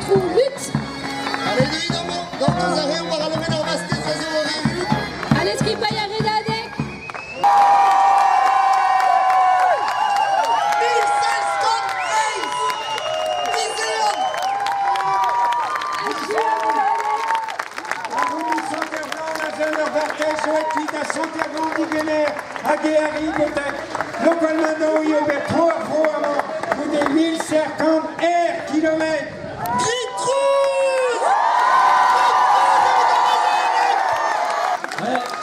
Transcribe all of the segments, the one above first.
trou lutte. Allez, évidemment, dans nos arrêts, on va relever leur masque et ça se Allez, Skripaya Redadek. Santiago Diguener, Aguiari, localement, il y avait 3 fois, vous des 1050 R kilomètres.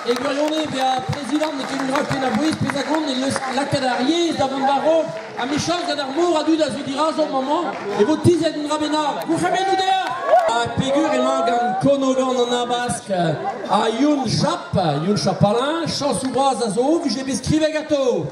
E guaione via presidente che non raccoglie la buis, pesagon e la cadarie, davant barro, a Michel Gadarmour a dû da Zudiraz au moment, et vous tisez d'une rabenar. Vous faites nous dire? A figure et mangan konogan en abasque, a Yun Chapalin, chansouboise à Zov, j'ai bescrive gâteau.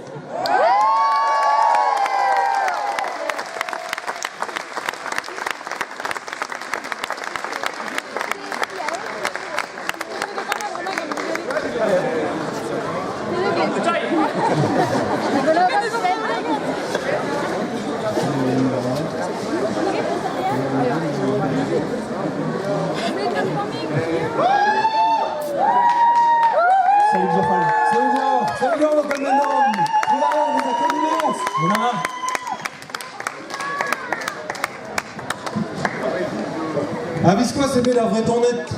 Avisquois c'est la vraie tournette,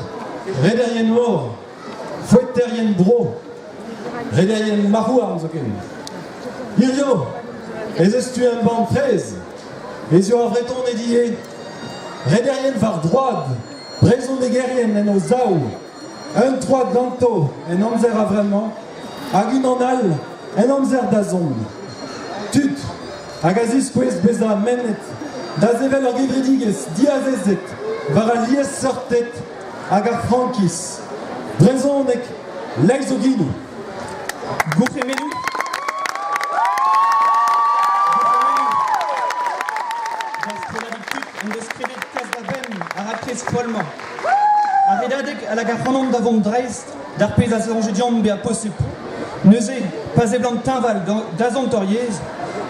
Réderien mort, Fouetterien bro, Réderien maroua, Irio, et estu un banc 13, et sur un vrai tourne édié, Réderien var droite, Braison des guerriens en Ozaou, un 3 d'Anto, en Anzer a vraiment, Agun en al, en Anzer d'Azond, Tut, Agazis quest beza menet, d'Azevel or Givridigues, Diazezet, var lies sortet, agar Frankis, Braison nek, Leixoginu. Gouremenu. Indescredit Casdabem, Arakes Qualma. Aredadek à la garfondon d'avant Dreist, d'Arpez à Sangidion Bea Possip. Neuzé, Pazé Blanc Tinval, d'Azantoriez,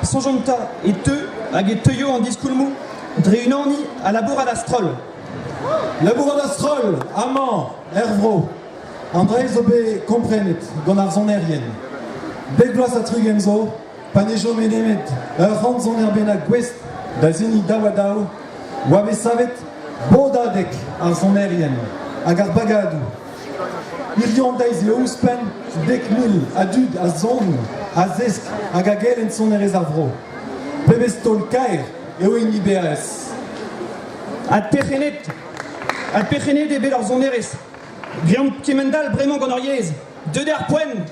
Sanjonta et Teu, Aguet Teuyo en discoulmou, Dréunani à la bourre à l'Astrol. Labour d'Astrol, Amand, Hervro, André Zobé Comprenet, Gonarzon Erien, Begloas à Trugenzo, Panejo Menemet, Ranzon Erbena Gwest, Dazini Dawadao, Wabe Savet, Bodadek, Arzon Erien, Agar Bagadou, Irion Daiz et Ouspen, Dekmil, Adud, Azon, Azesk, Agagel en son Erezavro, Bebestol Kair, et Oini BRS. Ad Pechenet des Bellors Zoneres. Guillaume Kimendal, Brémont Gonoriez. De der Poen.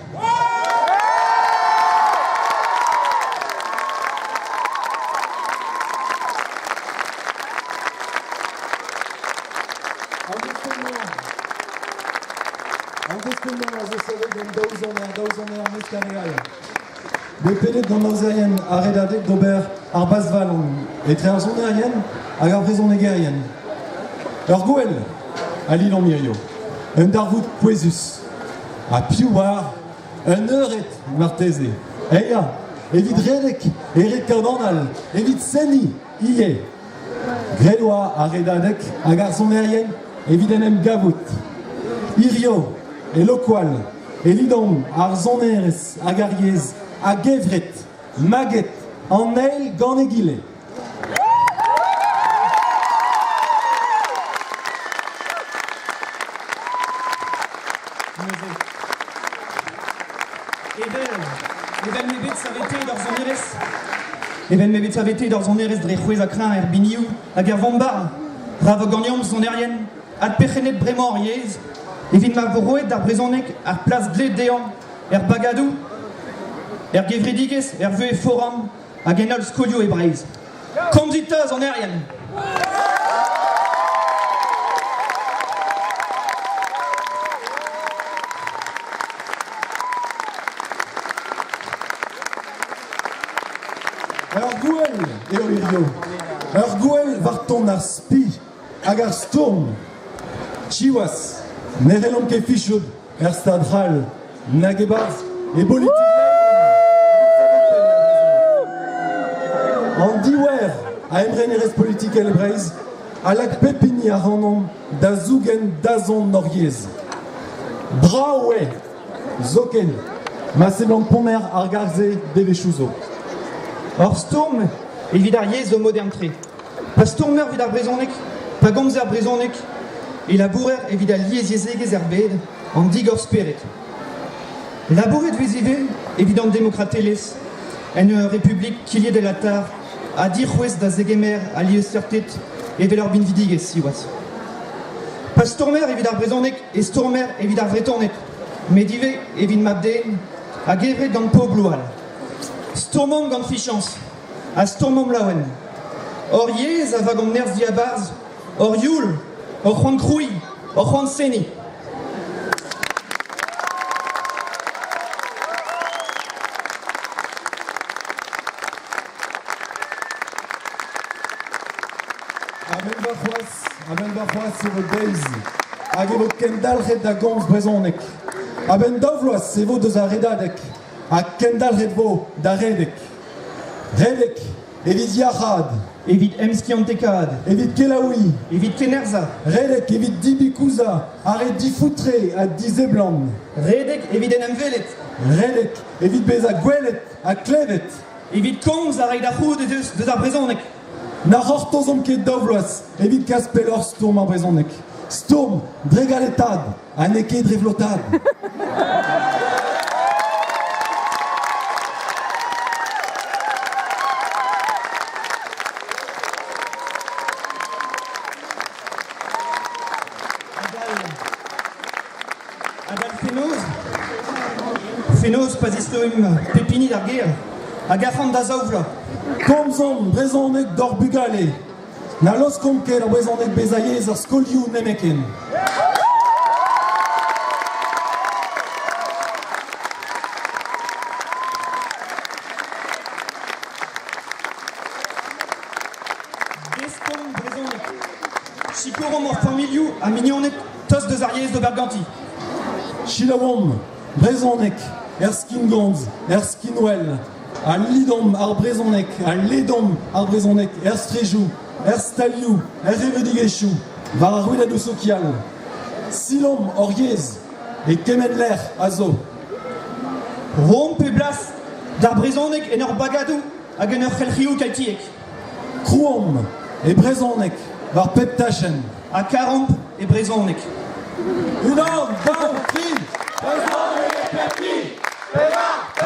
Le pédé dans nos aériennes, Aredadek d'Aubert, Arbasval, et très aérienne, à la raison négérienne. Alors Gouel, à l'île en Mirio, un Darvout Poesus, à Piouar, un Euret Martézé, Eya, Evit Redek, Eric Cardonal, Evit Seni, Ié, Grélois, Aredadek, à garçon aérienne, Evidenem Gavout, Irio, et Loqual, et Lidom, Arzoneres, Agariez, à Gevret, Maguet, en Neil, Ganéguilé. Even mebet savete d'or zon erez dre c'hwez a kreñ er biniou, hag er vambar, rav gagnon zon erien, ad pechenet bremañ yez, evit ma vroet d'ar brezonek ar plas gled dean, er bagadou, er gevridigez, er veu e foram, hag enol skolio e breiz. Kandita zon erien. Alors Gouel, et Oirio, alors Gouel varton ar spi, hag ar stourm, Chiwas, Nerelon ke fichod, er stadral, Nagebaz, et politique. En diwer, a emren erez politique el breiz, alak pepini aranon da zougen dazon noriez. Braoué, zoken, ma selon pomer argarze devechouzo. Or storm evidar yez o modern tre. Pa stormer vid ar brezonek, pa gomz ar brezonek, e labourer evit a liez yezegez er bed an digor speret. Labouret vezive evit an demokrateles, en republik kilie de latar, a dir c'hwez da zegemer a lieu certet e vel ur bin vidigez siwaz. Pa stormer evit ar brezonek e stormer evit ar vretornet, medive evit mabden a gevret gant po bloual. Stormom gant fichans, a stormom laouen. Or yez a vagant nerz diabarz, or youl, or c'hoant krouy, or c'hoant seni. Aben barchoaz se vo deiz, hag evo kendalret da gomz brezonek. Aben dovloaz se vo deus a redadek, hag kendalret vo da redek. Redek, evit yachad, Evit emskiantekad, evit kelaoui, evit kenerza, redek evit dibikouza, are difoutre a dizeblan. redek evit en emvelet, Redek evit bez a gwelet, a klevet. evit komz a reid a c'houd eus ar brezonek. Na c'hortozom ket dovloaz, evit kaspelor stourm ar brezonek. Stourm, dregaletad, a neke drevlotad. Adal fenoz pas istoim pepini d'ar ger, a gafant da zaouvla. Komzon, brezonek d'or bugale. Na los komket a brezonek bezaiez ar skolioù nemeken. Deskom brezonek. Chikorom or familiou a mignonnet tos deus ar yez d'Oberganti. Chilaom, brezonek, er skingondz, er skinwell. A lidom ar brezonek, a ledom ar brezonek, er strejou, er stalioù, er revedigechou, var ar rouedadou sokial. Silom or yez, e kemen l'er a zo. Rom pe blas d'ar brezonek en ur bagadou hag en ur c'helc'hioù kaltiek. Krouom, e brezonek, var pep tachen. A karamp e brezonek. Unan, 2, 3, brezonek e pepi, pevar!